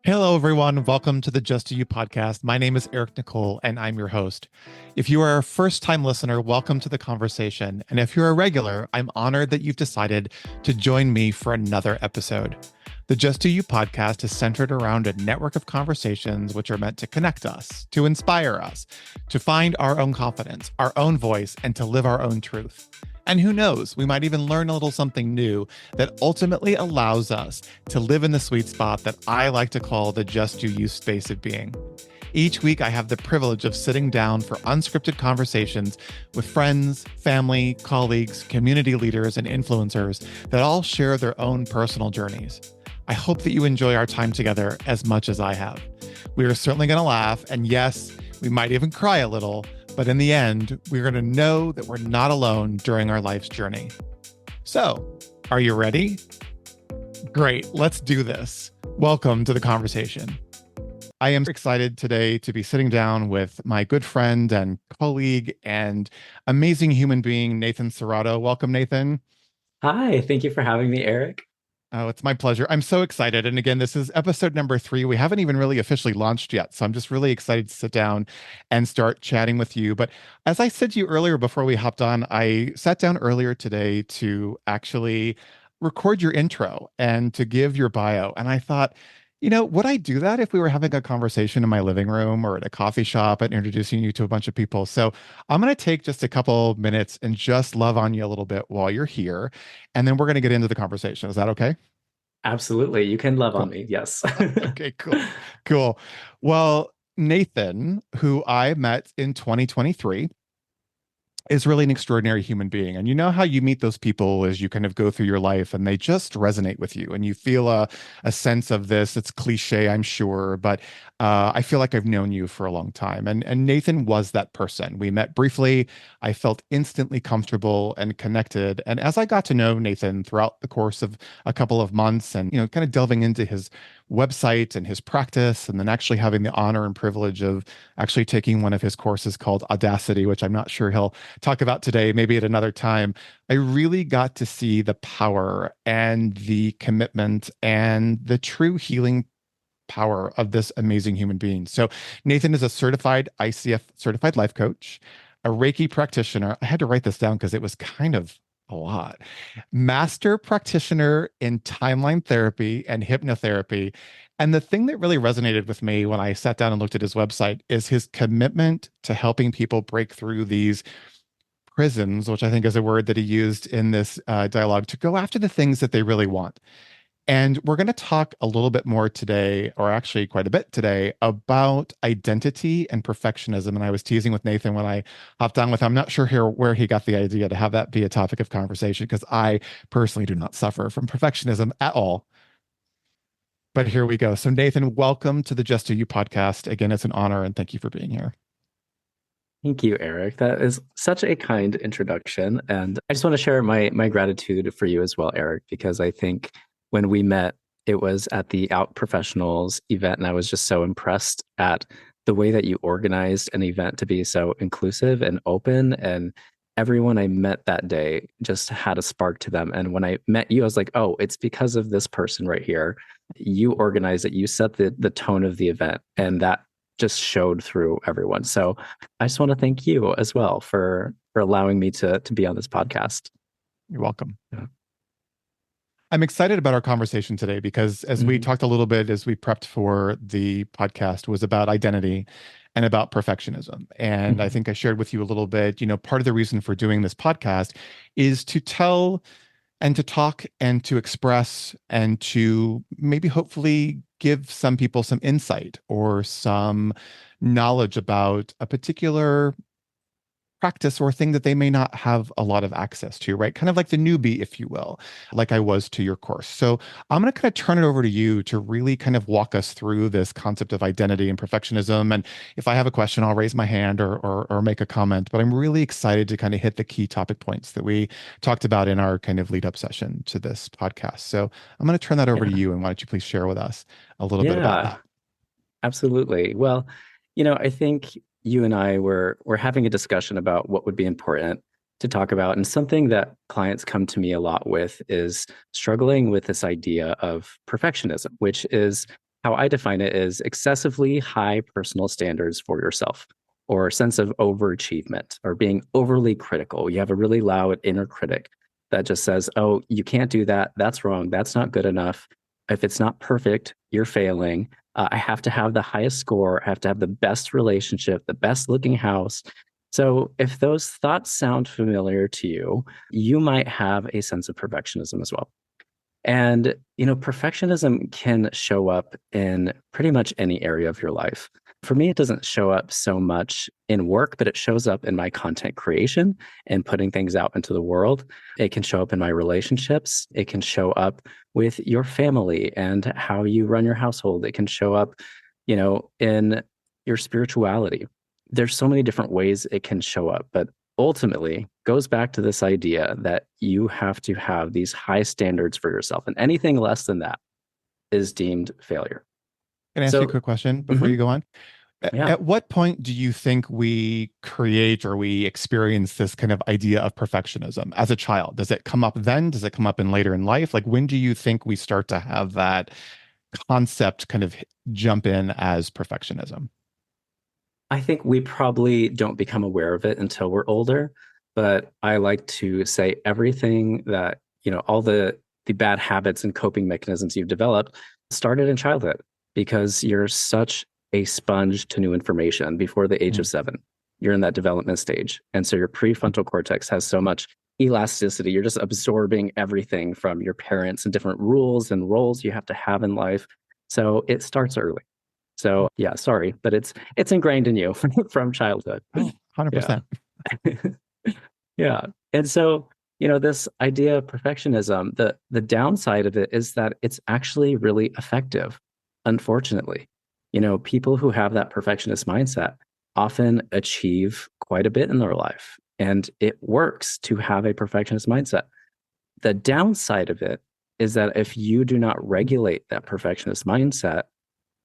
Hello, everyone. Welcome to the Just to You podcast. My name is Eric Nicole, and I'm your host. If you are a first time listener, welcome to the conversation. And if you're a regular, I'm honored that you've decided to join me for another episode. The Just to You podcast is centered around a network of conversations which are meant to connect us, to inspire us, to find our own confidence, our own voice, and to live our own truth. And who knows, we might even learn a little something new that ultimately allows us to live in the sweet spot that I like to call the Just Do You space of being. Each week, I have the privilege of sitting down for unscripted conversations with friends, family, colleagues, community leaders, and influencers that all share their own personal journeys. I hope that you enjoy our time together as much as I have. We are certainly going to laugh, and yes, we might even cry a little. But in the end, we're going to know that we're not alone during our life's journey. So, are you ready? Great, let's do this. Welcome to the conversation. I am excited today to be sitting down with my good friend and colleague and amazing human being, Nathan Serrato. Welcome, Nathan. Hi, thank you for having me, Eric. Oh, it's my pleasure. I'm so excited. And again, this is episode number 3. We haven't even really officially launched yet. So I'm just really excited to sit down and start chatting with you. But as I said to you earlier before we hopped on, I sat down earlier today to actually record your intro and to give your bio. And I thought, would I do that if we were having a conversation in my living room or at a coffee shop and introducing you to a bunch of people? So I'm going to take just a couple minutes and just love on you a little bit while you're here. And then we're going to get into the conversation. Is that okay? Absolutely. You can love on Cool. me. Yes. Okay, cool. Cool. Well, Nathan, who I met in 2023, is really an extraordinary human being. And you know how you meet those people as you kind of go through your life and they just resonate with you and you feel a sense of this. It's cliche, I'm sure, but I feel like I've known you for a long time. And Nathan was that person. We met briefly. I felt instantly comfortable and connected. And as I got to know Nathan throughout the course of a couple of months and, kind of delving into his website and his practice, and then actually having the honor and privilege of actually taking one of his courses called Audacity, which I'm not sure he'll talk about today, maybe at another time. I really got to see the power and the commitment and the true healing power of this amazing human being. So, Nathan is a certified ICF certified life coach, a Reiki practitioner. I had to write this down because it was kind of a lot. Master practitioner in timeline therapy and hypnotherapy. And the thing that really resonated with me when I sat down and looked at his website is his commitment to helping people break through these prisons, which I think is a word that he used in this dialogue, to go after the things that they really want. And we're going to talk a little bit more today, or actually quite a bit today, about identity and perfectionism. And I was teasing with Nathan when I hopped on with him. I'm not sure where he got the idea to have that be a topic of conversation, because I personally do not suffer from perfectionism at all. But here we go. So, Nathan, welcome to the Just Do You podcast. Again, it's an honor and thank you for being here. Thank you, Eric. That is such a kind introduction. And I just want to share my gratitude for you as well, Eric, because I think when we met, it was at the Out Professionals event, and I was just so impressed at the way that you organized an event to be so inclusive and open. And everyone I met that day just had a spark to them. And when I met you, I was like, oh, it's because of this person right here. You organized it, you set the tone of the event, and that just showed through everyone. So I just want to thank you as well for allowing me to be on this podcast. You're welcome. Yeah. I'm excited about our conversation today because as we Mhm. talked a little bit as we prepped for the podcast was about identity and about perfectionism. And I Mhm. think I shared with you a little bit, part of the reason for doing this podcast is to tell and to talk and to express and to maybe hopefully give some people some insight or some knowledge about a particular practice or thing that they may not have a lot of access to, right? Kind of like the newbie, if you will, like I was to your course. So I'm going to kind of turn it over to you to really kind of walk us through this concept of identity and perfectionism. And if I have a question, I'll raise my hand or make a comment. But I'm really excited to kind of hit the key topic points that we talked about in our kind of lead up session to this podcast. So I'm going to turn that over to Yeah. you. And why don't you please share with us a little bit about Yeah, that? absolutely. Well, I think you and I were having a discussion about what would be important to talk about. And something that clients come to me a lot with is struggling with this idea of perfectionism, which is how I define it is excessively high personal standards for yourself, or a sense of overachievement, or being overly critical. You have a really loud inner critic that just says, oh, you can't do that. That's wrong. That's not good enough. If it's not perfect, you're failing. I have to have the highest score. I have to have the best relationship, the best looking house. So if those thoughts sound familiar to you, you might have a sense of perfectionism as well. And, perfectionism can show up in pretty much any area of your life. For me, it doesn't show up so much in work, but it shows up in my content creation and putting things out into the world. It can show up in my relationships. It can show up with your family and how you run your household. It can show up, in your spirituality. There's so many different ways it can show up, but ultimately goes back to this idea that you have to have these high standards for yourself, and anything less than that is deemed failure. Can I ask you a So, quick question before you mhm, go on? yeah, At what point do you think we create or we experience this kind of idea of perfectionism as a child? Does it come up then? Does it come up in later in life? Like, when do you think we start to have that concept kind of jump in as perfectionism? I think we probably don't become aware of it until we're older. But I like to say everything that, all the bad habits and coping mechanisms you've developed started in childhood, because you're such a sponge to new information before the age of Mm, 7. You're in that development stage. And so your prefrontal cortex has so much elasticity. You're just absorbing everything from your parents and different rules and roles you have to have in life. So it starts early. mm. So yeah, sorry, but it's ingrained in you from childhood. Oh, Yeah. 100%. Yeah. And so, this idea of perfectionism, the downside of it is that it's actually really effective, unfortunately. People who have that perfectionist mindset often achieve quite a bit in their life, and it works to have a perfectionist mindset. The downside of it is that if you do not regulate that perfectionist mindset,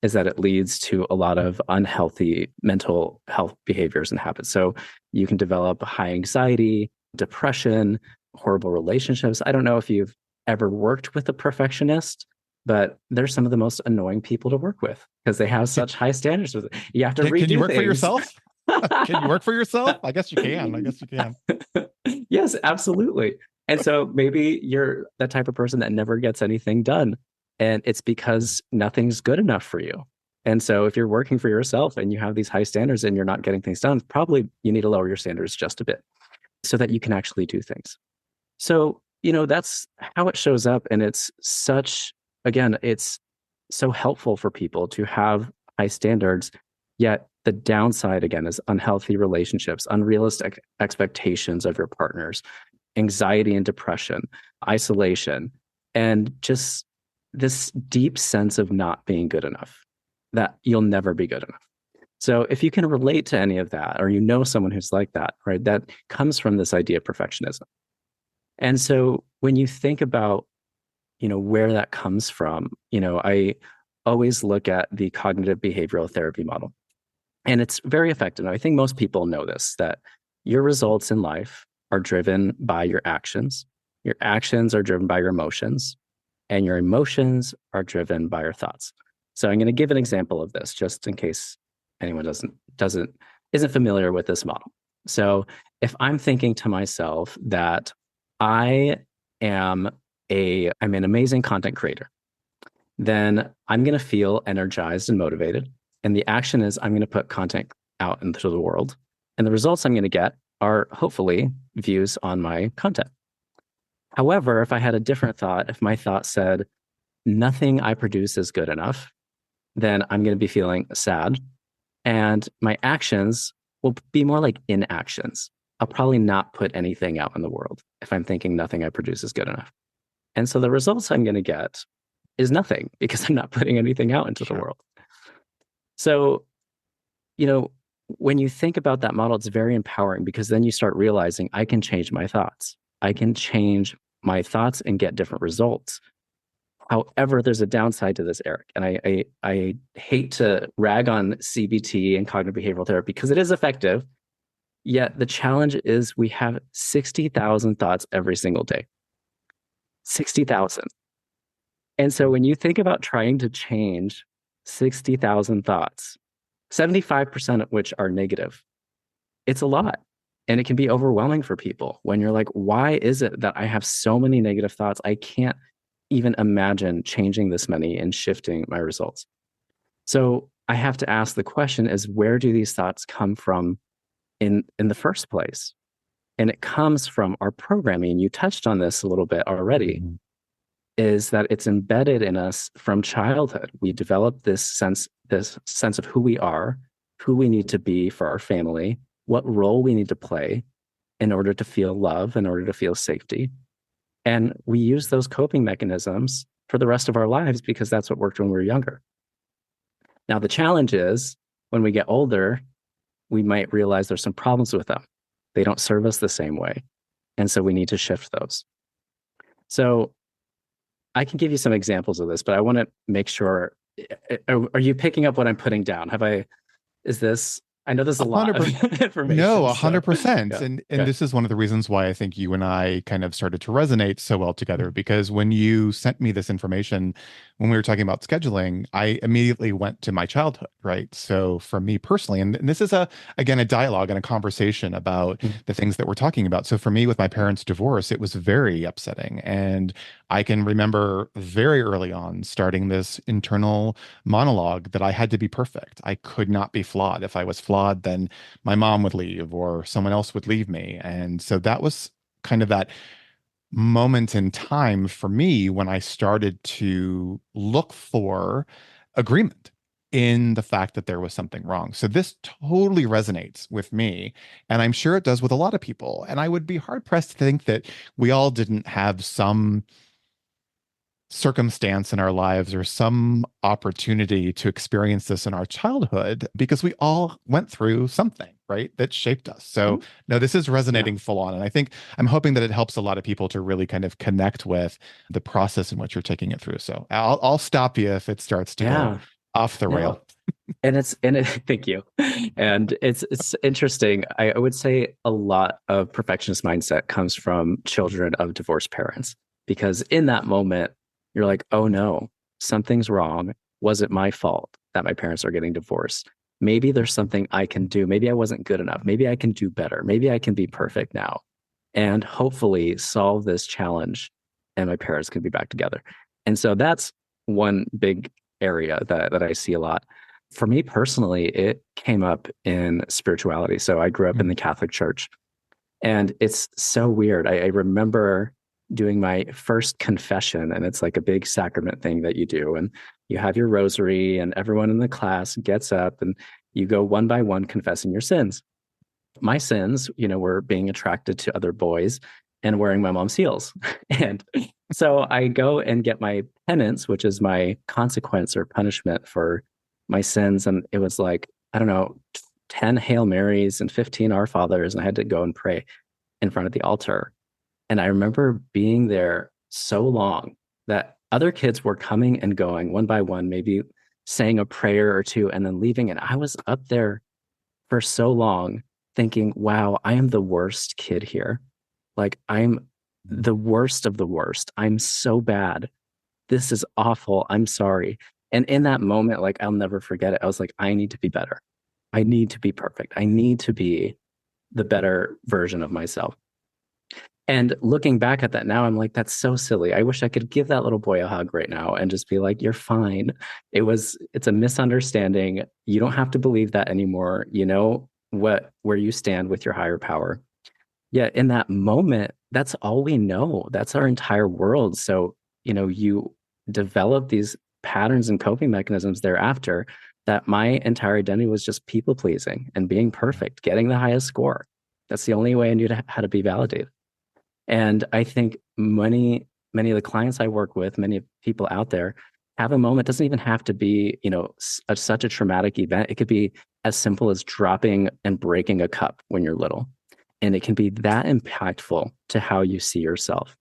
is that it leads to a lot of unhealthy mental health behaviors and habits. So you can develop high anxiety, depression, horrible relationships. I don't know if you've ever worked with a perfectionist, but they're some of the most annoying people to work with because they have Can, such high standards with it. You have to can you redo work for things. yourself? Can you work for yourself? I guess you can. I guess you can. Yes, absolutely. And so maybe you're the type of person that never gets anything done. And it's because nothing's good enough for you. And so if you're working for yourself and you have these high standards and you're not getting things done, probably you need to lower your standards just a bit so that you can actually do things. So, that's how it shows up. And again, it's so helpful for people to have high standards. Yet the downside, again, is unhealthy relationships, unrealistic expectations of your partners, anxiety and depression, isolation, and just this deep sense of not being good enough, that you'll never be good enough. So if you can relate to any of that, or someone who's like that, right, that comes from this idea of perfectionism. And so when you think about, where that comes from, I always look at the cognitive behavioral therapy model. And it's very effective. I think most people know this, that your results in life are driven by your actions are driven by your emotions, and your emotions are driven by your thoughts. So I'm going to give an example of this just in case anyone doesn't isn't familiar with this model. So if I'm thinking to myself that I am I'm an amazing content creator, then I'm going to feel energized and motivated. And the action is I'm going to put content out into the world. And the results I'm going to get are hopefully views on my content. However, if I had a different thought, if my thought said, nothing I produce is good enough, then I'm going to be feeling sad. And my actions will be more like inactions. I'll probably not put anything out in the world if I'm thinking nothing I produce is good enough. And so the results I'm going to get is nothing because I'm not putting anything out into the Sure. world. So, you know, when you think about that model, it's very empowering because then you start realizing I can change my thoughts. I can change my thoughts and get different results. However, there's a downside to this, Eric. And I hate to rag on CBT and cognitive behavioral therapy because it is effective. Yet the challenge is we have 60,000 thoughts every single day. 60,000. And so when you think about trying to change 60,000 thoughts, 75% of which are negative. It's a lot. And it can be overwhelming for people when you're like, why is it that I have so many negative thoughts? I can't even imagine changing this many and shifting my results. So I have to ask the question is where do these thoughts come from in the first place? And it comes from our programming. You touched on this a little bit already, is that it's embedded in us from childhood. We develop this sense of who we are, who we need to be for our family, what role we need to play in order to feel love, in order to feel safety. And we use those coping mechanisms for the rest of our lives because that's what worked when we were younger. Now, the challenge is when we get older, we might realize there's some problems with them. They don't serve us the same way. And so we need to shift those. So I can give you some examples of this, but I want to make sure. Are you picking up what I'm putting down? Is this, I know there's a lot of 100%. No, information. So 100%. yeah, And okay. this is one of the reasons why I think you and I kind of started to resonate so well together, because when you sent me this information, when we were talking about scheduling, I immediately went to my childhood, right? So for me personally, and this is again, a dialogue and a conversation about Mhm. the things that we're talking about. So for me, with my parents' divorce, it was very upsetting. And I can remember very early on starting this internal monologue that I had to be perfect. I could not be flawed. If I was flawed, then my mom would leave or someone else would leave me. And so that was kind of that moment in time for me when I started to look for agreement in the fact that there was something wrong. So this totally resonates with me, and I'm sure it does with a lot of people. And I would be hard pressed to think that we all didn't have some circumstance in our lives or some opportunity to experience this in our childhood, because we all went through something, right, that shaped us. So And no, this is yeah, resonating full on. And I think I'm hoping that it helps a lot of people to really kind of connect with the process in which you're taking it through. So I'll stop you if it starts to go yeah, off the rail. no. Thank you. And it's interesting. I would say a lot of perfectionist mindset comes from children of divorced parents because in that moment you're like, oh no, something's wrong. Was it my fault that my parents are getting divorced? Maybe there's something I can do. Maybe I wasn't good enough. Maybe I can do better. Maybe I can be perfect now and hopefully solve this challenge and my parents can be back together. And so that's one big area that I see a lot. For me personally, it came up in spirituality. So I grew up in the Catholic Church, and it's so weird. I remember doing my first confession, and it's like a big sacrament thing that you do. And you have your rosary, and everyone in the class gets up and you go one by one confessing your sins. My sins, were being attracted to other boys and wearing my mom's heels. And so I go and get my penance, which is my consequence or punishment for my sins. And it was like, I don't know, 10 Hail Marys and 15 Our Fathers. And I had to go and pray in front of the altar. And I remember being there so long that other kids were coming and going one by one, maybe saying a prayer or two and then leaving. And I was up there for so long thinking, wow, I am the worst kid here. Like, I'm the worst of the worst. I'm so bad. This is awful. I'm sorry. And in that moment, like, I'll never forget it. I was like, I need to be better. I need to be perfect. I need to be the better version of myself. And looking back at that now, I'm like, that's so silly. I wish I could give that little boy a hug right now and just be like, you're fine. It's a misunderstanding. You don't have to believe that anymore. You know where you stand with your higher power. Yeah, in that moment, that's all we know. That's our entire world. So, you develop these patterns and coping mechanisms thereafter that my entire identity was just people pleasing and being perfect, getting the highest score. That's the only way I knew how to be validated. And I think many of the clients I work with, many people out there have a moment. It doesn't even have to be, such a traumatic event. It could be as simple as dropping and breaking a cup when you're little. And it can be that impactful to how you see yourself.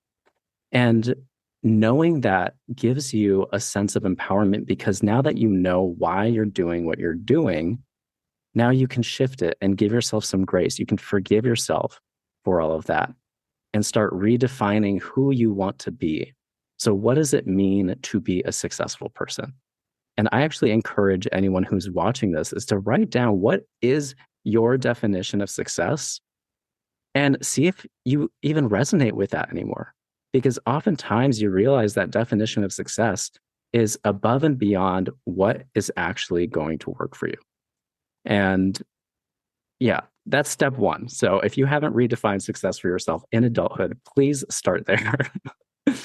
And knowing that gives you a sense of empowerment because now that you know why you're doing what you're doing, now you can shift it and give yourself some grace. You can forgive yourself for all of that and start redefining who you want to be. So, what does it mean to be a successful person? And I actually encourage anyone who's watching this is to write down what is your definition of success and see if you even resonate with that anymore. Because oftentimes you realize that definition of success is above and beyond what is actually going to work for you. And yeah, that's step one. So if you haven't redefined success for yourself in adulthood, please start there.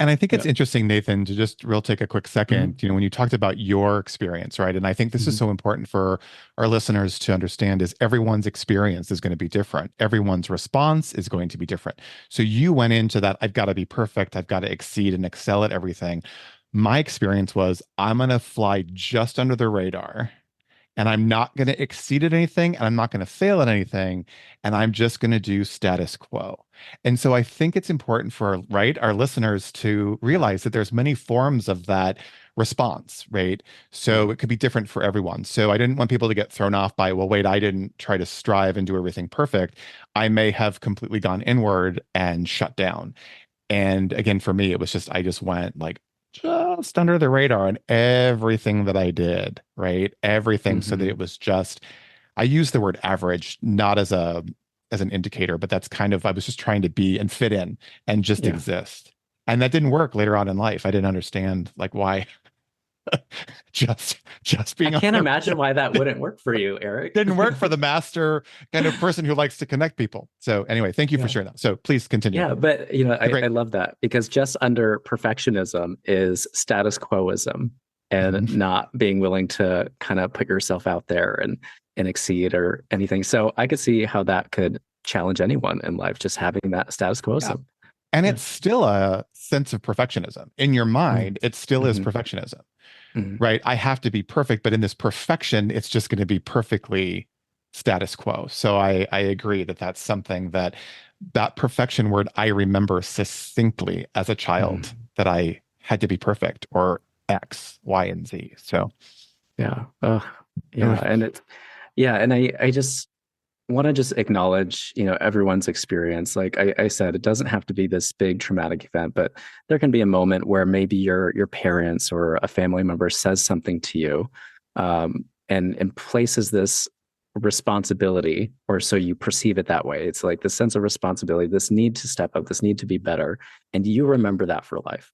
And I think Yeah. it's interesting, Nathan, to just real take a quick Mhm. second, when you talked about your experience, right? And I think this is Mhm. so important for our listeners to understand is everyone's experience is going to be different. Everyone's response is going to be different. So you went into that, I've got to be perfect, I've got to exceed and excel at everything. My experience was I'm going to fly just under the radar and I'm not going to exceed at anything and I'm not going to fail at anything and I'm just going to do status quo. And so I think it's important for our listeners to realize that there's many forms of that response, right? So Yeah. it could be different for everyone. So I didn't want people to get thrown off by, well, wait, I didn't try to strive and do everything perfect. I may have completely gone inward and shut down. And again, for me, it was just, I just went like just under the radar on everything that I did, right? Everything. So that it Mhm. was just, I use the word average, not as an indicator, but that's kind of, I was just trying to be and fit in and just Yeah. exist. And that didn't work later on in life. I didn't understand like why just I being on can't the imagine why that wouldn't work for you, Eric. didn't work for the master kind of person who likes to connect people. So anyway, thank you for Yeah. sharing that. So please continue. Yeah, but The I great. love that because just under perfectionism is status quoism and Mhm. not being willing to kind of put yourself out there and exceed or anything. So I could see how that could challenge anyone in life, just having that status Yeah. quoism. And Yeah. it's still a sense of perfectionism. In your Mm-hmm. mind, it still is Mm-hmm. perfectionism, right? I have to be perfect, but in this perfection, it's just going to be perfectly status quo. So I agree that that's something that perfection word I remember succinctly as a child Mm-hmm. that I had to be perfect or X, Y, and Z. So Yeah. Yeah. ugh, And yeah. And I just want to just acknowledge, everyone's experience. Like I said, it doesn't have to be this big traumatic event, but there can be a moment where maybe your parents or a family member says something to you, and places this responsibility, or so you perceive it that way. It's like the sense of responsibility, this need to step up, this need to be better, and you remember that for life.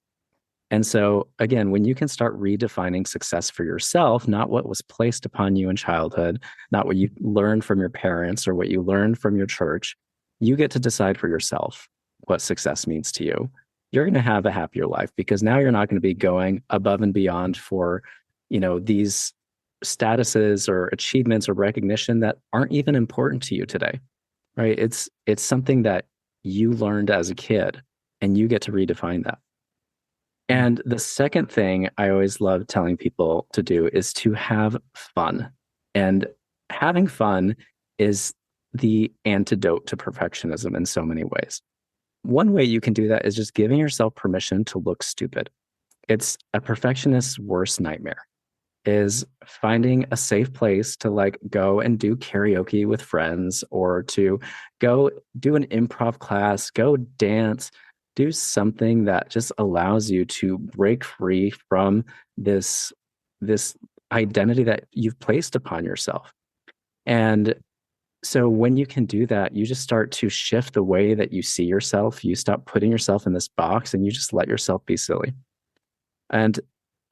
And so, again, when you can start redefining success for yourself, not what was placed upon you in childhood, not what you learned from your parents or what you learned from your church, you get to decide for yourself what success means to you. You're going to have a happier life because now you're not going to be going above and beyond for, these statuses or achievements or recognition that aren't even important to you today, right? It's something that you learned as a kid and you get to redefine that. And the second thing I always love telling people to do is to have fun. And having fun is the antidote to perfectionism in so many ways. One way you can do that is just giving yourself permission to look stupid. It's a perfectionist's worst nightmare is finding a safe place to like go and do karaoke with friends or to go do an improv class, go dance, do something that just allows you to break free from this identity that you've placed upon yourself. And so when you can do that, you just start to shift the way that you see yourself. You stop putting yourself in this box and you just let yourself be silly. And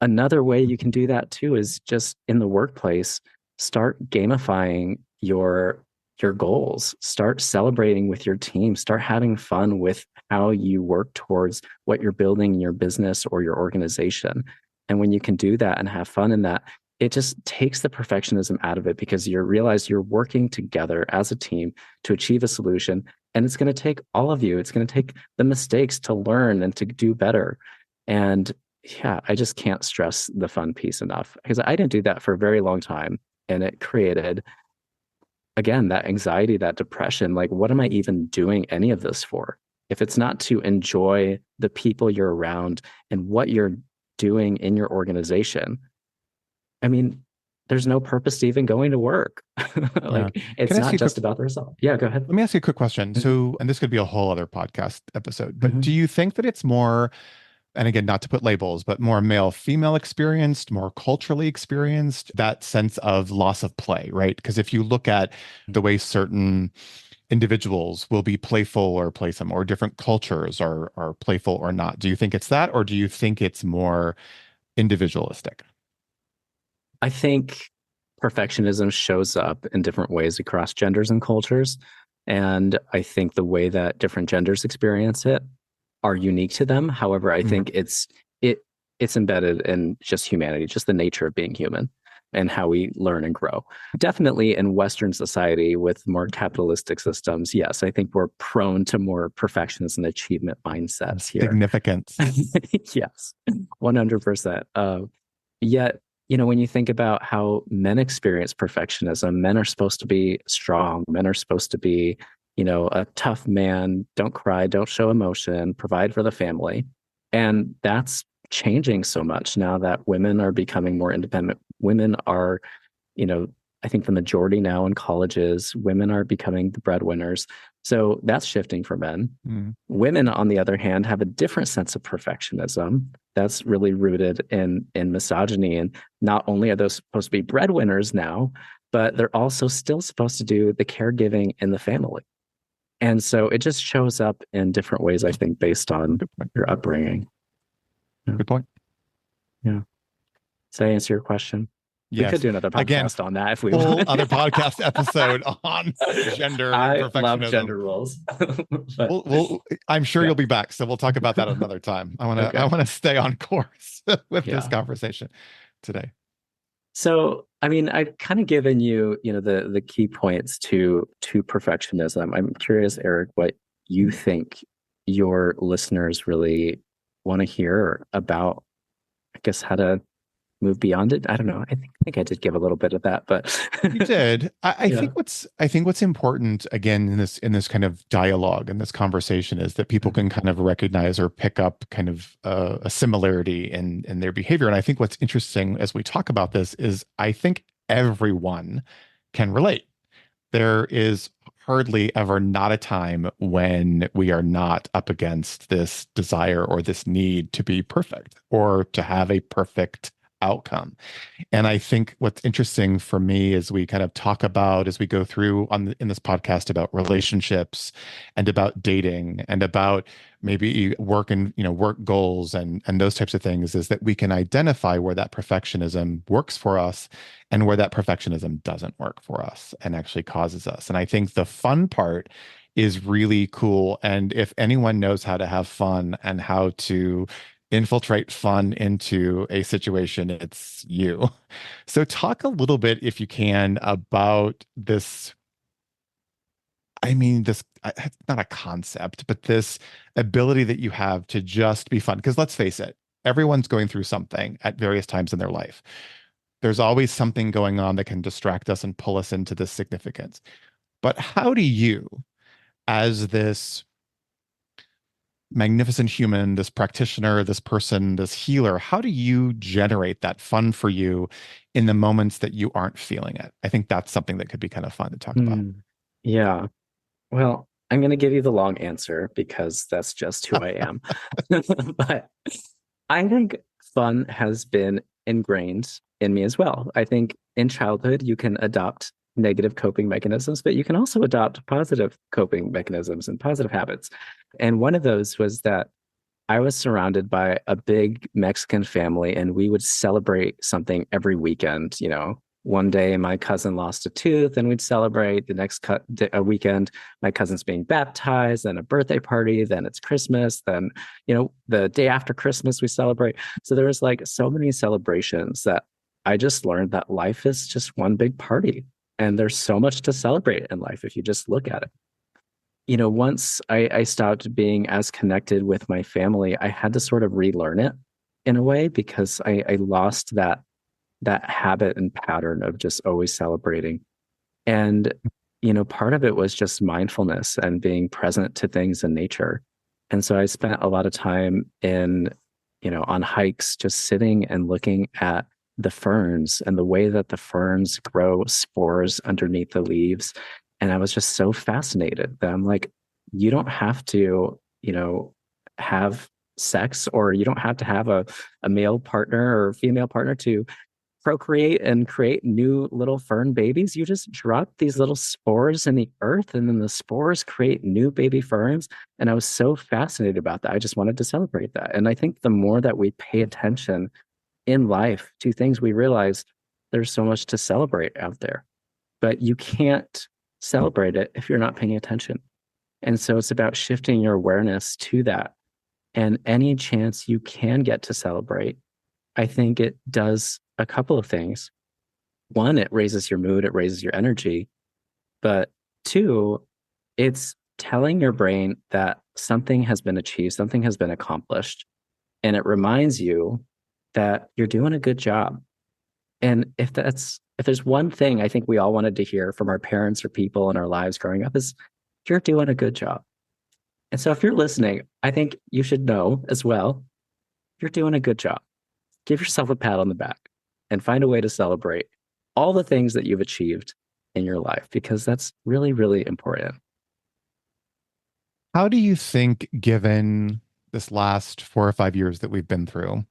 another way you can do that too is just in the workplace, start gamifying your goals, start celebrating with your team, start having fun with how you work towards what you're building in your business or your organization. And when you can do that and have fun in that, it just takes the perfectionism out of it because you realize you're working together as a team to achieve a solution. And it's going to take all of you. It's going to take the mistakes to learn and to do better. And yeah, I just can't stress the fun piece enough because I didn't do that for a very long time. And it created, again, that anxiety, that depression. Like, what am I even doing any of this for? If it's not to enjoy the people you're around and what you're doing in your organization, I mean, there's no purpose to even going to work. yeah. Like, Can it's I ask not you a quick just about the result. Yeah, go ahead. Let me ask you a quick question. Mhm. So, and this could be a whole other podcast episode, but do Mhm. you think that it's more and again, not to put labels, but more male female experienced, more culturally experienced, that sense of loss of play, right? Because if you look at the way certain individuals will be playful or playful, or different cultures are playful or not, do you think it's that, or do you think it's more individualistic? I think perfectionism shows up in different ways across genders and cultures. And I think the way that different genders experience it are unique to them. However, I Mhm. think it it's embedded in just humanity, just the nature of being human and how we learn and grow. Definitely in Western society with more capitalistic systems, yes, I think we're prone to more perfectionist and achievement mindsets here. Significance. Yes, 100%. Yet, when you think about how men experience perfectionism, men are supposed to be strong, men are supposed to be, a tough man, don't cry, don't show emotion, provide for the family. And that's changing so much now that women are becoming more independent. Women are, you know, I think the majority now in colleges, women are becoming the breadwinners. So that's shifting for men. Mm. Women, on the other hand, have a different sense of perfectionism that's really rooted in misogyny. And not only are those supposed to be breadwinners now, but they're also still supposed to do the caregiving in the family. And so it just shows up in different ways, I think, based on Good point. your upbringing. Yeah. Good point. Yeah. Does that answer your question? We could Yes. do another Again, podcast on that if we whole want. other podcast episode on gender and I love perfectionism. gender roles. But I'm sure yeah. you'll be back, so we'll talk about that another time. I Okay. want to stay on course with this Yeah. conversation today. So, I mean, I've kind of given you, the key points to perfectionism. I'm curious, Eric, what you think your listeners really want to hear about, I guess, how to move beyond it. I don't know. I think I did give a little bit of that, but You did. yeah. I think what's important again in this kind of dialogue and this conversation is that people can kind of recognize or pick up kind of a similarity in their behavior. And I think what's interesting as we talk about this is I think everyone can relate. There is hardly ever not a time when we are not up against this desire or this need to be perfect or to have a perfect outcome. And I think what's interesting for me is we kind of talk about as we go through in this podcast about relationships and about dating and about maybe work and work goals and those types of things is that we can identify where that perfectionism works for us and where that perfectionism doesn't work for us and actually causes us. And I think the fun part is really cool. And if anyone knows how to have fun and how to infiltrate fun into a situation, it's you. So talk a little bit, if you can, about this. I mean, it's not a concept, but this ability that you have to just be fun. Because let's face it, everyone's going through something at various times in their life. There's always something going on that can distract us and pull us into this significance. But how do you, as this magnificent human, this practitioner, this person, this healer, how do you generate that fun for you in the moments that you aren't feeling it? I think that's something that could be kind of fun to talk about. Hmm. Yeah. Well, I'm going to give you the long answer because that's just who I am. But I think fun has been ingrained in me as well. I think in childhood, you can adopt negative coping mechanisms, but you can also adopt positive coping mechanisms and positive habits. And one of those was that I was surrounded by a big Mexican family, and we would celebrate something every weekend. One day my cousin lost a tooth, and we'd celebrate. The next a weekend, my cousin's being baptized, then a birthday party, then it's Christmas, then the day after Christmas we celebrate. So there was like so many celebrations that I just learned that life is just one big party, and there's so much to celebrate in life if you just look at it. Once I stopped being as connected with my family, I had to sort of relearn it in a way because I lost that habit and pattern of just always celebrating. And, part of it was just mindfulness and being present to things in nature. And so I spent a lot of time on hikes, just sitting and looking at the ferns and the way that the ferns grow spores underneath the leaves. And I was just so fascinated that I'm like, you don't have to, have sex, or you don't have to have a male partner or female partner to procreate and create new little fern babies. You just drop these little spores in the earth, and then the spores create new baby ferns. And I was so fascinated about that. I just wanted to celebrate that. And I think the more that we pay attention in life to things, we realize there's so much to celebrate out there, but you can't celebrate it if you're not paying attention. And so it's about shifting your awareness to that. And any chance you can get to celebrate, I think it does a couple of things. One, it raises your mood, it raises your energy. But two, it's telling your brain that something has been achieved, something has been accomplished. And it reminds you that you're doing a good job. And if there's one thing I think we all wanted to hear from our parents or people in our lives growing up is you're doing a good job. And so if you're listening, I think you should know as well, you're doing a good job. Give yourself a pat on the back and find a way to celebrate all the things that you've achieved in your life, because that's really, really important. How do you think, given this last 4 or 5 years that we've been through,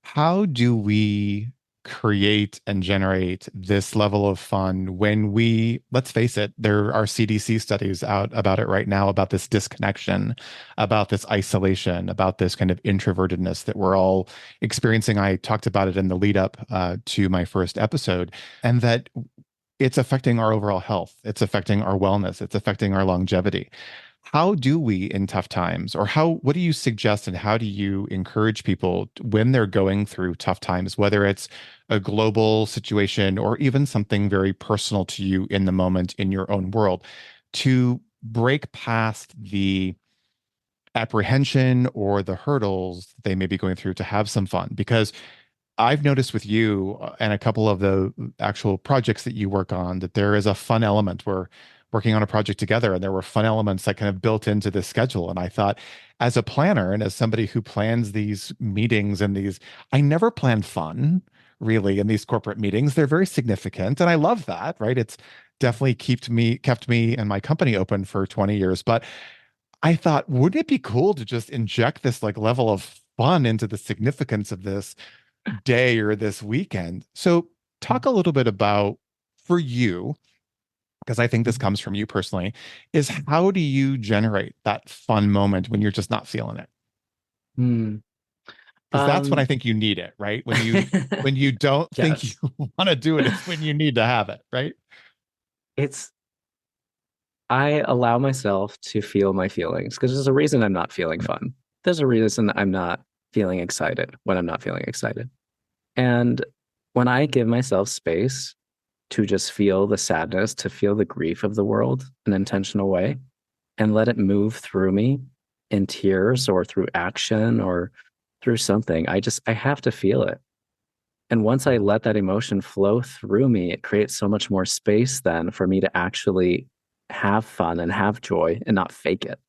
how do we create and generate this level of fun when we, let's face it, there are CDC studies out about it right now, about this disconnection, about this isolation, about this kind of introvertedness that we're all experiencing. I talked about it in the lead up to my first episode, and that it's affecting our overall health. It's affecting our wellness. It's affecting our longevity. How do we in tough times, or what do you suggest and how do you encourage people when they're going through tough times, whether it's a global situation or even something very personal to you in the moment in your own world, to break past the apprehension or the hurdles they may be going through to have some fun? Because I've noticed with you and a couple of the actual projects that you work on that there is a fun element. We're working on a project together, and there were fun elements that kind of built into this schedule. And I thought, as a planner and as somebody who plans these meetings and these, I never plan fun really in these corporate meetings. They're very significant, and I love that, right? It's definitely kept me and my company open for 20 years. But I thought, wouldn't it be cool to just inject this like level of fun into the significance of this day or this weekend? So talk a little bit about, for you, because I think this comes from you personally, is how do you generate that fun moment when you're just not feeling it? Hmm. Because that's when I Um, think you need it, right? When you don't think you yes. want to do it, it's when you need to have it, right? It's I allow myself to feel my feelings because there's a reason I'm not feeling fun. There's a reason I'm not feeling excited when I'm not feeling excited. And when I give myself space to just feel the sadness, to feel the grief of the world in an intentional way, and let it move through me in tears or through action or through something, I have to feel it. And once I let that emotion flow through me, it creates so much more space then for me to actually have fun and have joy and not fake it.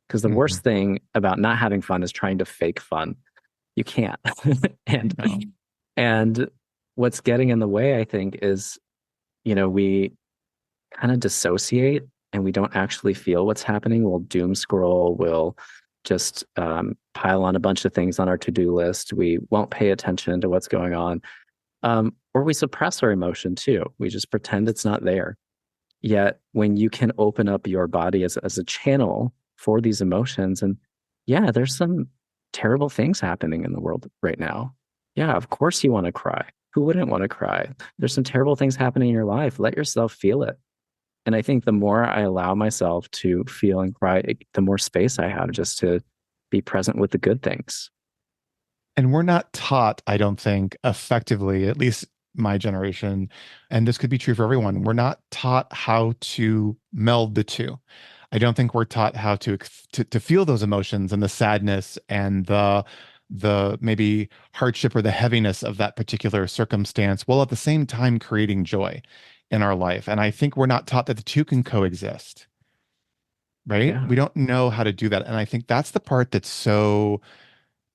Because the Mhm. worst thing about not having fun is trying to fake fun. You can't. and No. and what's getting in the way, I think, is, we kind of dissociate and we don't actually feel what's happening. We'll doom scroll, we'll just pile on a bunch of things on our to-do list. We won't pay attention to what's going on. Or we suppress our emotion too. We just pretend it's not there. Yet when you can open up your body as a channel for these emotions, and yeah, there's some terrible things happening in the world right now. Yeah, of course you want to cry. Who wouldn't want to cry? There's some terrible things happening in your life. Let yourself feel it. And I think the more I allow myself to feel and cry, the more space I have just to be present with the good things. And we're not taught, I don't think, effectively, at least my generation, and this could be true for everyone, we're not taught how to meld the two. I don't think we're taught how to feel those emotions and the sadness and the maybe hardship or the heaviness of that particular circumstance, while at the same time creating joy in our life. And I think we're not taught that the two can coexist, right? Yeah. We don't know how to do that. And I think that's the part that's so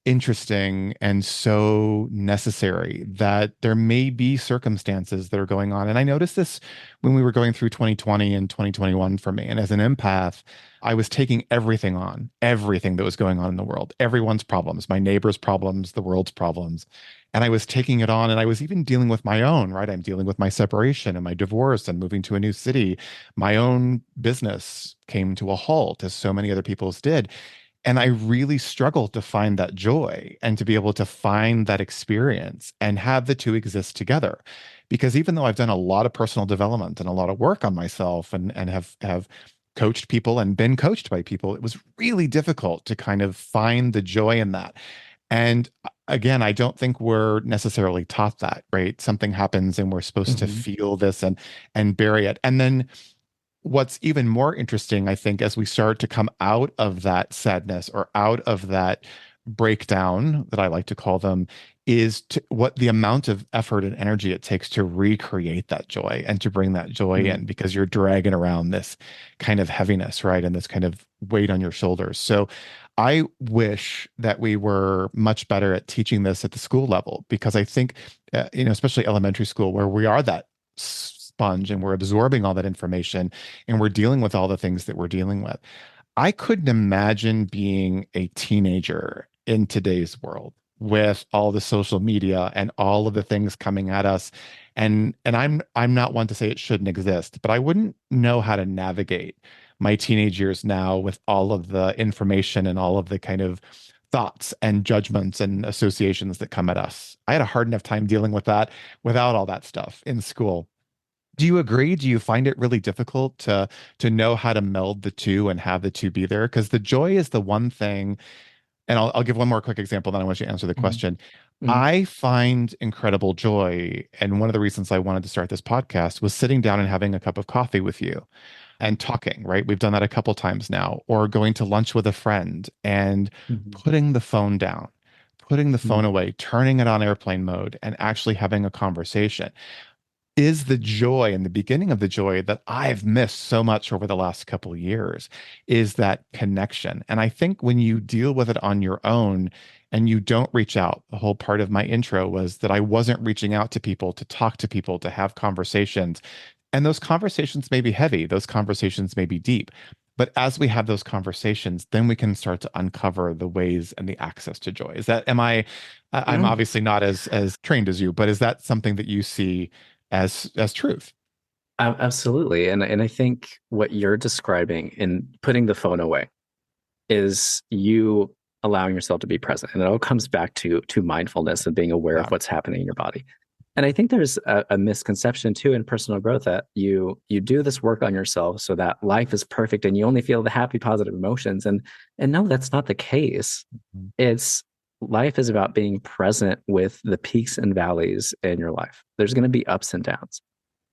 interesting and so necessary that there may be circumstances that are going on. And I noticed this when we were going through 2020 and 2021 for me. And as an empath, I was taking everything on, everything that was going on in the world, everyone's problems, my neighbor's problems, the world's problems. And I was taking it on, and I was even dealing with my own, right? I'm dealing with my separation and my divorce and moving to a new city. My own business came to a halt, as so many other people's did. And I really struggled to find that joy and to be able to find that experience and have the two exist together. Because even though I've done a lot of personal development and a lot of work on myself and have coached people and been coached by people, it was really difficult to kind of find the joy in that. And again, I don't think we're necessarily taught that, right? Something happens and we're supposed to Hmm. feel this and bury it. And then what's even more interesting, I think, as we start to come out of that sadness or out of that breakdown that I like to call them, is what the amount of effort and energy it takes to recreate that joy and to bring that joy in, because you're dragging around this kind of heaviness, right? And this kind of weight on your shoulders. So I wish that we were much better at teaching this at the school level, because I think, especially elementary school, where we are that sponge and we're absorbing all that information and we're dealing with all the things that we're dealing with. I couldn't imagine being a teenager in today's world with all the social media and all of the things coming at us. And I'm not one to say it shouldn't exist, but I wouldn't know how to navigate my teenage years now with all of the information and all of the kind of thoughts and judgments and associations that come at us. I had a hard enough time dealing with that without all that stuff in school. Do you agree? Do you find it really difficult to know how to meld the two and have the two be there? Because the joy is the one thing, and I'll give one more quick example, then I want you to answer the Hmm. question. Hmm. I find incredible joy, and one of the reasons I wanted to start this podcast was sitting down and having a cup of coffee with you and talking, right? We've done that a couple times now, or going to lunch with a friend and Hmm. putting the phone down, putting the phone Hmm. away, turning it on airplane mode, and actually having a conversation is the joy and the beginning of the joy that I've missed so much over the last couple of years, is that connection. And I think when you deal with it on your own and you don't reach out, the whole part of my intro was that I wasn't reaching out to people, to talk to people, to have conversations. And those conversations may be heavy, those conversations may be deep. But as we have those conversations, then we can start to uncover the ways and the access to joy. Is that, I'm No, obviously not as trained as you, but is that something that you see as truth? absolutely. And I think what you're describing in putting the phone away is you allowing yourself to be present. And it all comes back to mindfulness and being aware of Yeah. what's happening in your body. And I think there's a misconception too in personal growth that you do this work on yourself so that life is perfect and you only feel the happy, positive emotions. And no, that's not the case. Mhm. It's life is about being present with the peaks and valleys in your life. There's going to be ups and downs.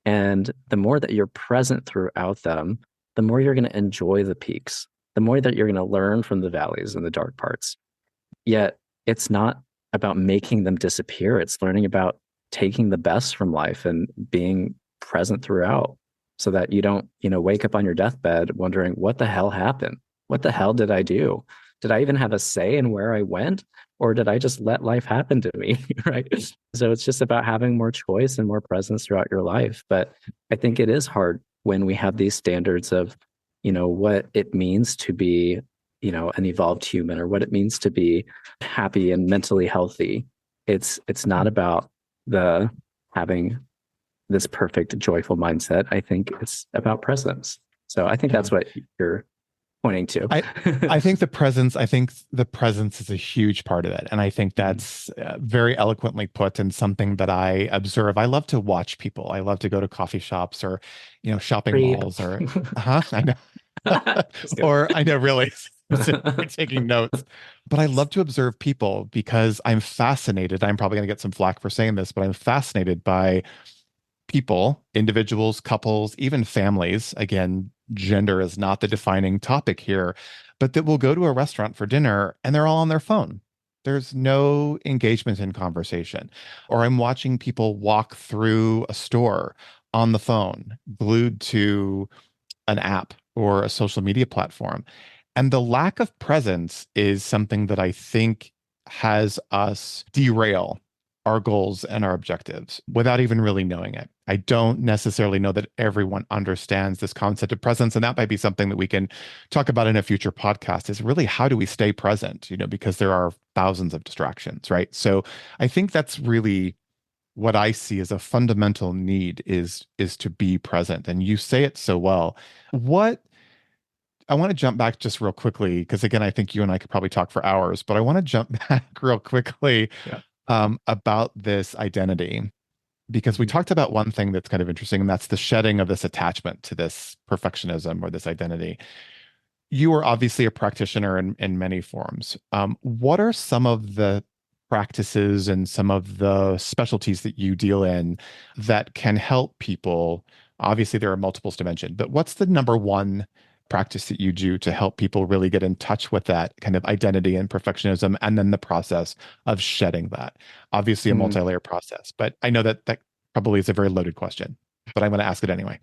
And the more that you're present throughout them, the more you're going to enjoy the peaks, the more that you're going to learn from the valleys and the dark parts. Yet it's not about making them disappear. It's learning about taking the best from life and being present throughout so that you don't, wake up on your deathbed wondering, what the hell happened? What the hell did I do? Did I even have a say in where I went? Or did I just let life happen to me? Right. So it's just about having more choice and more presence throughout your life. But I think it is hard when we have these standards of, what it means to be, an evolved human or what it means to be happy and mentally healthy. It's not about the having this perfect joyful mindset. I think it's about presence. So I think Yeah. that's what you're pointing to. I I think the presence is a huge part of it. And I think Mhm. that's very eloquently put, and something that I observe. I love to watch people. I love to go to coffee shops or, shopping Creep. malls or, I know. Just kidding. Or I know, really, taking notes. But I love to observe people because I'm fascinated. I'm probably going to get some flack for saying this, but I'm fascinated by people, individuals, couples, even families. Again, gender is not the defining topic here, but that will go to a restaurant for dinner and they're all on their phone. There's no engagement in conversation. Or I'm watching people walk through a store on the phone, glued to an app or a social media platform. And the lack of presence is something that I think has us derail our goals and our objectives without even really knowing it. I don't necessarily know that everyone understands this concept of presence, and that might be something that we can talk about in a future podcast, is really how do we stay present, because there are thousands of distractions, right? So I think that's really what I see as a fundamental need is to be present. And you say it so well. What I want to jump back just real quickly, because again, I think you and I could probably talk for hours, but I want to jump back real quickly Yeah. about this identity, because we Mhm. talked about one thing that's kind of interesting, and that's the shedding of this attachment to this perfectionism or this identity. You are obviously a practitioner in many forms. What are some of the practices and some of the specialties that you deal in that can help people? Obviously, there are multiples to mention, but what's the number one practice that you do to help people really get in touch with that kind of identity and perfectionism, and then the process of shedding that? Obviously, a Mm. multi-layer process, but I know that that probably is a very loaded question, but I'm going to ask it anyway.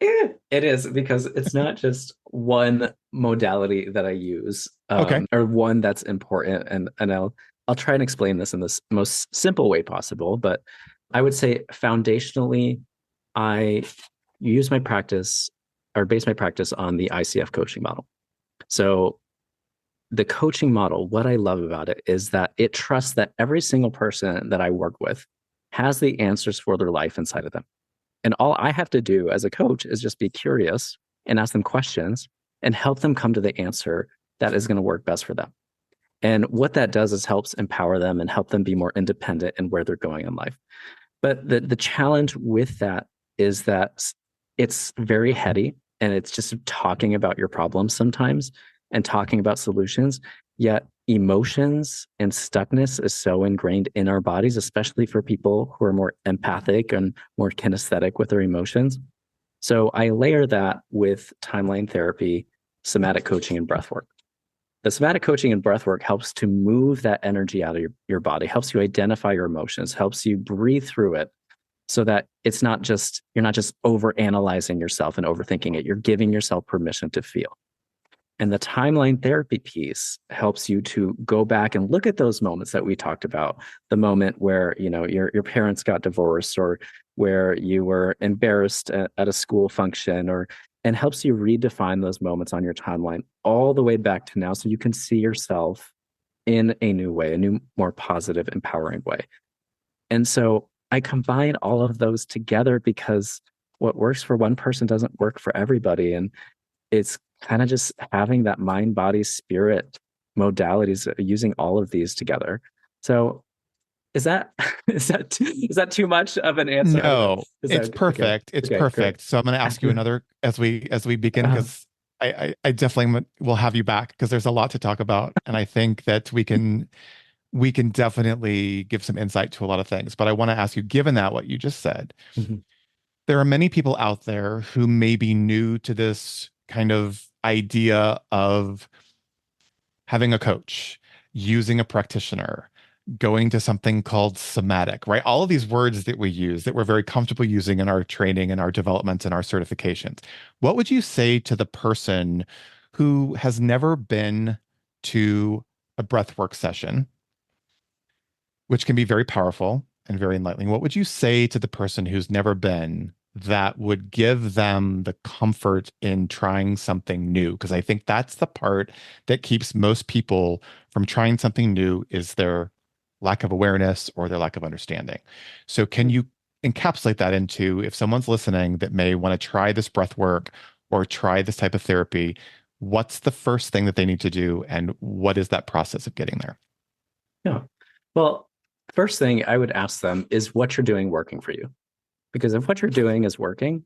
It is because it's not just one modality that I use, Okay. or one that's important, and I'll try and explain this in the most simple way possible. But I would say foundationally, I use my practice or base my practice on the ICF coaching model. So the coaching model, what I love about it is that it trusts that every single person that I work with has the answers for their life inside of them. And all I have to do as a coach is just be curious and ask them questions and help them come to the answer that is going to work best for them. And what that does is helps empower them and help them be more independent in where they're going in life. But the challenge with that is that it's very heady and it's just talking about your problems sometimes and talking about solutions. Yet emotions and stuckness is so ingrained in our bodies, especially for people who are more empathic and more kinesthetic with their emotions. So I layer that with timeline therapy, somatic coaching, and breath work. The somatic coaching and breath work helps to move that energy out of your body, helps you identify your emotions, helps you breathe through it so that it's not just, you're not just over analyzing yourself and overthinking it. You're giving yourself permission to feel. And the timeline therapy piece helps you to go back and look at those moments that we talked about. The moment where, your parents got divorced, or where you were embarrassed at a school function, and helps you redefine those moments on your timeline all the way back to now, so you can see yourself in a new way, a new, more positive, empowering way. And so I combine all of those together because what works for one person doesn't work for everybody. And it's kind of just having that mind, body, spirit modalities, using all of these together. So is that is that too much of an answer? I don't know. No, Is it's that okay? perfect. It's Okay, great. perfect. So I'm going to ask you another as we begin, Uh, because I definitely will have you back because there's a lot to talk about, and I think that we can definitely give some insight to a lot of things. But I want to ask you, given that what you just said, mhm. there are many people out there who may be new to this kind of idea of having a coach, using a practitioner, going to something called somatic, right? All of these words that we use that we're very comfortable using in our training and our development and our certifications. What would you say to the person who has never been to a breathwork session, which can be very powerful and very enlightening? What would you say to the person who's never been, that would give them the comfort in trying something new? Because I think that's the part that keeps most people from trying something new, is their lack of awareness or their lack of understanding. So can you encapsulate that into, if someone's listening that may want to try this breath work or try this type of therapy, what's the first thing that they need to do, and what is that process of getting there? Yeah. Well, first thing I would ask them is what you're doing working for you. Because if what you're doing is working,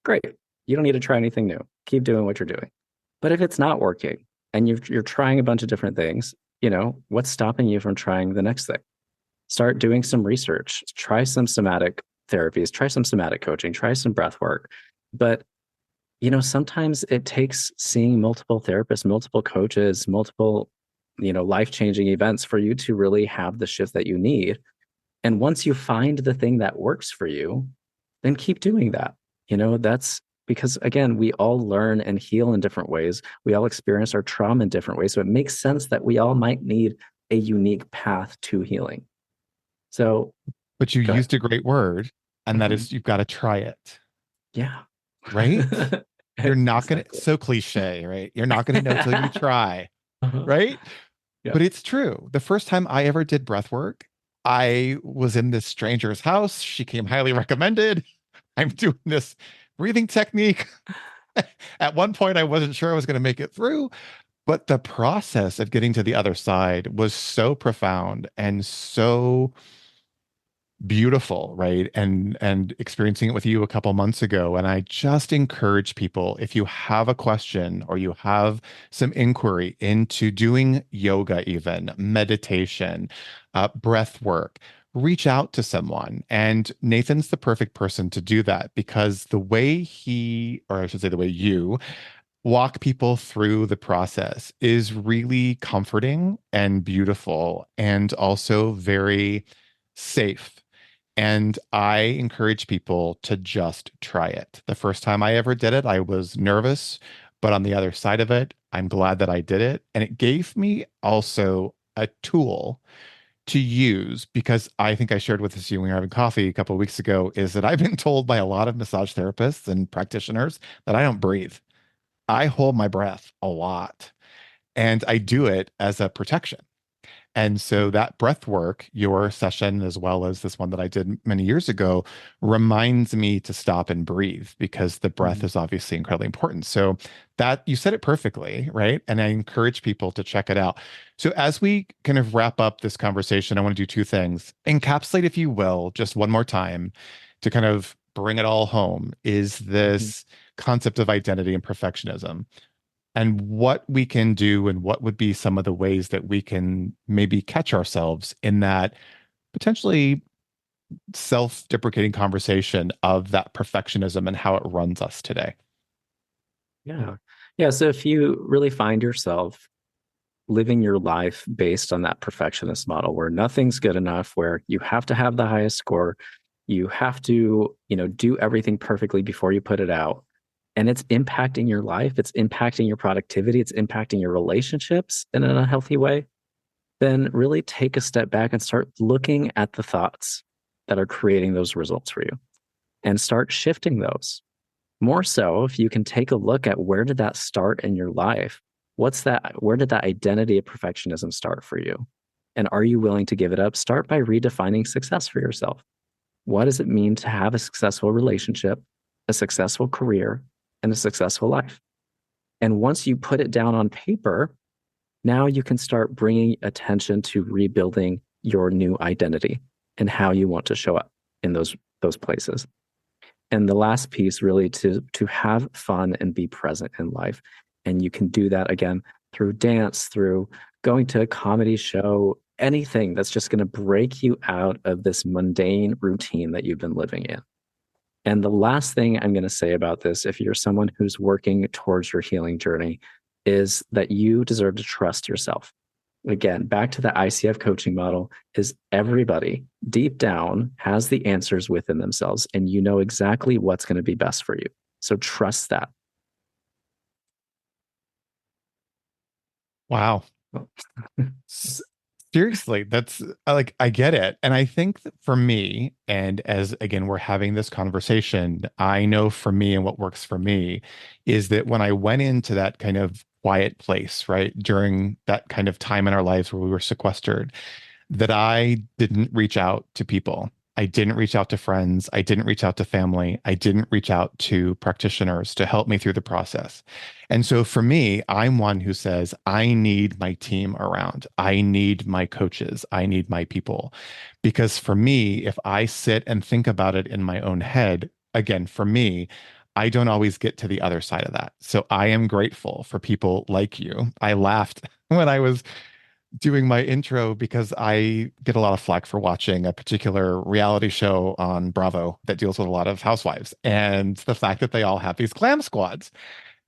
great. You don't need to try anything new. Keep doing what you're doing. But if it's not working and you're trying a bunch of different things, what's stopping you from trying the next thing? Start doing some research, try some somatic therapies, try some somatic coaching, try some breath work. But, sometimes it takes seeing multiple therapists, multiple coaches, multiple, life-changing events for you to really have the shift that you need. And once you find the thing that works for you, then keep doing that. That's because, again, we all learn and heal in different ways. We all experience our trauma in different ways. So it makes sense that we all might need a unique path to healing. So, But you go ahead. used a great word, and that Mhm. is you've got to try it, Yeah. right? You're not gonna, Exactly. so cliche, right? You're not gonna know till you try, Uh-huh. right? Yeah. But it's true. The first time I ever did breath work, I was in this stranger's house. She came highly recommended. I'm doing this breathing technique. At one point, I wasn't sure I was going to make it through, but the process of getting to the other side was so profound and so beautiful, right? And experiencing it with you a couple months ago. And I just encourage people, if you have a question or you have some inquiry into doing yoga, even meditation, breath work, reach out to someone. And Nathan's the perfect person to do that because the way he, or I should say the way you walk people through the process is really comforting and beautiful and also very safe. And I encourage people to just try it. The first time I ever did it, I was nervous, but on the other side of it, I'm glad that I did it. And it gave me also a tool to use because I think I shared with this you when we were having coffee a couple of weeks ago is that I've been told by a lot of massage therapists and practitioners that I don't breathe. I hold my breath a lot and I do it as a protection. And so that breath work, your session, as well as this one that I did many years ago, reminds me to stop and breathe because the breath Mhm. is obviously incredibly important. So that you said it perfectly, right? And I encourage people to check it out. So as we kind of wrap up this conversation, I want to do two things. Encapsulate, if you will, just one more time to kind of bring it all home is Mhm. this concept of identity and perfectionism and what we can do and what would be some of the ways that we can maybe catch ourselves in that potentially self-deprecating conversation of that perfectionism and how it runs us today. Yeah. Yeah. So if you really find yourself living your life based on that perfectionist model where nothing's good enough, where you have to have the highest score, you have to, do everything perfectly before you put it out, and it's impacting your life, it's impacting your productivity, it's impacting your relationships in an unhealthy way, then really take a step back and start looking at the thoughts that are creating those results for you and start shifting those. More so, if you can take a look at where did that start in your life? Where did that identity of perfectionism start for you? And are you willing to give it up? Start by redefining success for yourself. What does it mean to have a successful relationship, a successful career, and a successful life? And once you put it down on paper, now you can start bringing attention to rebuilding your new identity and how you want to show up in those places. And the last piece really to have fun and be present in life. And you can do that again through dance, through going to a comedy show, anything that's just going to break you out of this mundane routine that you've been living in. And the last thing I'm going to say about this, if you're someone who's working towards your healing journey, is that you deserve to trust yourself. Again, back to the ICF coaching model, is everybody deep down has the answers within themselves and you know exactly what's going to be best for you. So trust that. Wow. S- Seriously, that's like I get it. And I think that for me, and as again, we're having this conversation, I know for me and what works for me is that when I went into that kind of quiet place, right, during that kind of time in our lives where we were sequestered, that I didn't reach out to people. I didn't reach out to friends. I didn't reach out to family. I didn't reach out to practitioners to help me through the process. And so for me, I'm one who says, I need my team around. I need my coaches. I need my people. Because for me, if I sit and think about it in my own head, again, for me, I don't always get to the other side of that. So I am grateful for people like you. I laughed when I was doing my intro because I get a lot of flack for watching a particular reality show on Bravo that deals with a lot of housewives and the fact that they all have these glam squads.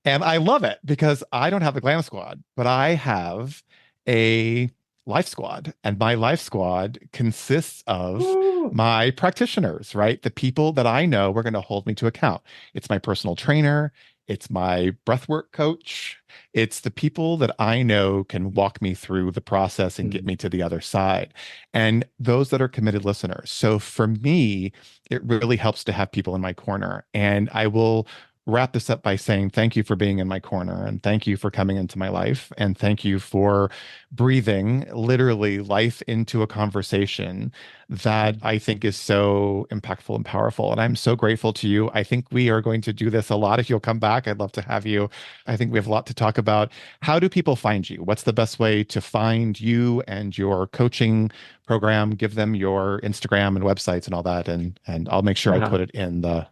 And I love it because I don't have a glam squad, but I have a life squad. And my life squad consists of Ooh. my practitioners, right? The people that I know are going to hold me to account. It's my personal trainer, It's my breathwork coach. It's the people that I know can walk me through the process and get Mm. me to the other side. And those that are committed listeners. So for me, it really helps to have people in my corner. And I will wrap this up by saying thank you for being in my corner and thank you for coming into my life and thank you for breathing literally life into a conversation that Mm. I think is so impactful and powerful. And I'm so grateful to you. I think we are going to do this a lot. If you'll come back, I'd love to have you. I think we have a lot to talk about. How do people find you? What's the best way to find you and your coaching program? Give them your Instagram and websites and all that. And I'll make sure I Yeah. put it in the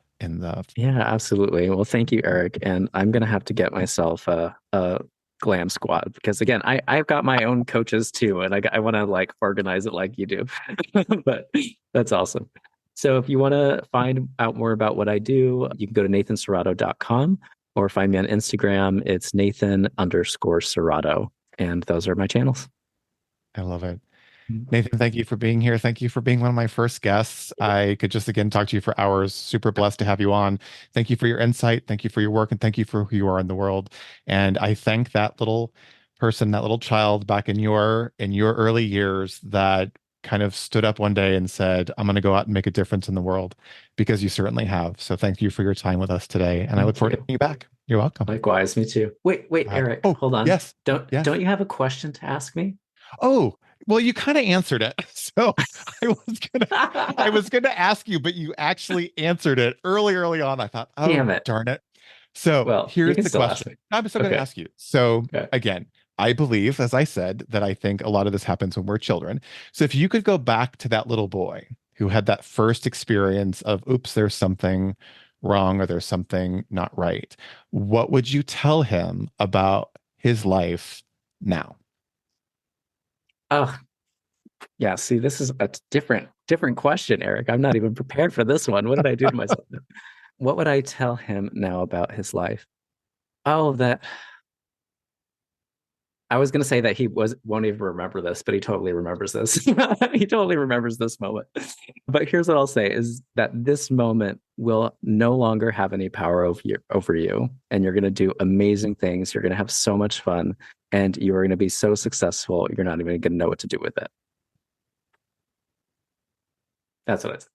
Yeah, absolutely. Well, thank you, Eric. And I'm gonna have to get myself a glam squad because again, I've got my own coaches too, and I want to like organize it like you do. But that's awesome. So if you want to find out more about what I do, you can go to nathanserrato.com or find me on Instagram. It's Nathan_Serrato. And those are my channels. I love it. Nathan, thank you for being here. Thank you for being one of my first guests. I could just again talk to you for hours. Super blessed to have you on. Thank you for your insight. Thank you for your work, and thank you for who you are in the world. And I thank that little person, that little child back in your early years that kind of stood up one day and said, "I'm going to go out and make a difference in the world," because you certainly have. So thank you for your time with us today, and I look Thank forward to you. having you back. You're welcome. Likewise, me too. Wait, All right. Eric, Oh, hold on. yes, Don't yes. don't you have a question to ask me? Oh, well, you kind of answered it. So I was gonna I was gonna ask you, but you actually answered it early on. I thought, oh, Damn it. darn it. So Well, you here's can the still ask question. me. I'm still gonna Okay. ask you. So Okay. again, I believe, as I said, that I think a lot of this happens when we're children. So if you could go back to that little boy who had that first experience of, oops, there's something wrong or there's something not right, what would you tell him about his life now? Oh, yeah. See, this is a different question, Eric. I'm not even prepared for this one. What did I do to myself? What would I tell him now about his life? Oh, that I was gonna say that he won't even remember this, but he totally remembers this. He totally remembers this moment. But here's what I'll say is that this moment will no longer have any power over you, and you're gonna do amazing things. You're gonna have so much fun, and you're gonna be so successful, you're not even gonna know what to do with it. That's what it's.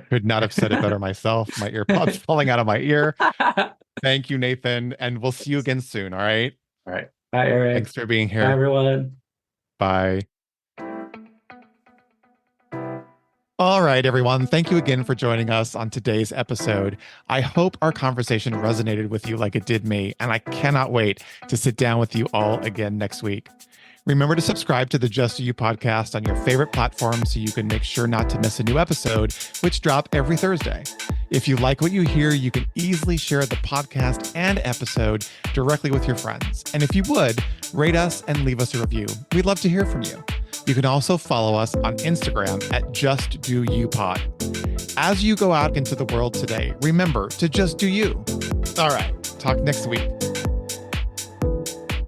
Could not have said it better myself. My ear pods falling out of my ear. Yeah. Thank you, Nathan. And we'll see you again soon. All right. All right. Bye, Eric. Thanks for being Bye, here. everyone. Bye. All right, everyone. Thank you again for joining us on today's episode. I hope our conversation resonated with you like it did me, and I cannot wait to sit down with you all again next week. Remember to subscribe to the Just Do You podcast on your favorite platform so you can make sure not to miss a new episode, which drop every Thursday. If you like what you hear, you can easily share the podcast and episode directly with your friends. And if you would, rate us and leave us a review. We'd love to hear from you. You can also follow us on Instagram at Just Do You Pod. As you go out into the world today, remember to just do you. All right, talk next week.